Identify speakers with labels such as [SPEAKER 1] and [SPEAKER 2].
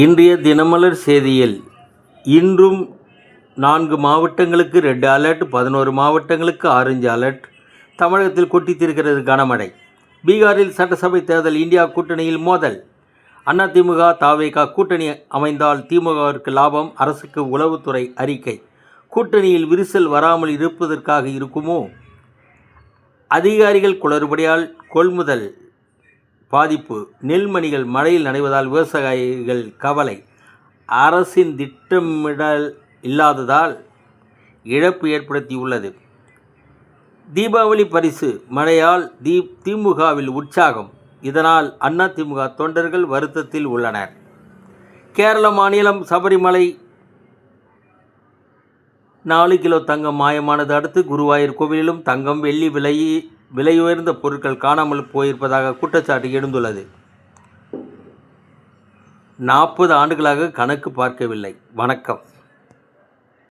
[SPEAKER 1] இன்றைய தினமலர் செய்தியில் இன்றும் 4 மாவட்டங்களுக்கு ரெட் அலர்ட், 11 மாவட்டங்களுக்கு ஆரஞ்சு அலர்ட். தமிழகத்தில் கொட்டித்திருக்கிறது கனமழை. பீகாரில் சட்டசபை தேர்தல், இந்தியா கூட்டணியில் மோதல். அதிமுக தவேக கூட்டணி அமைந்தால் திமுகவிற்கு லாபம், அரசுக்கு உளவுத்துறை அறிக்கை. கூட்டணியில் விரிசல் வராமல் இருப்பதற்காக இருக்குமோ? அதிகாரிகள் குளறுபடியால் கொள்முதல் பாதிப்பு. நெல்மணிகள் மழையில் நனைவதால் விவசாயிகள் கவலை. அரசின் திட்டமிடல் இல்லாததால் இழப்பு ஏற்படுத்தியுள்ளது. தீபாவளி பரிசு மழையால் திமுகவில் உற்சாகம். இதனால் அதிமுக தொண்டர்கள் வருத்தத்தில் உள்ளனர். கேரள மாநிலம் சபரிமலை 4 கிலோ தங்கம் மாயமானது அடுத்து குருவாயூர் கோவிலிலும் தங்கம், வெள்ளி விலையுயர்ந்த பொருட்கள் காணாமல் போயிருப்பதாக குற்றச்சாட்டு எழுந்துள்ளது. 40 ஆண்டுகளாக கணக்கு பார்க்கவில்லை. வணக்கம்.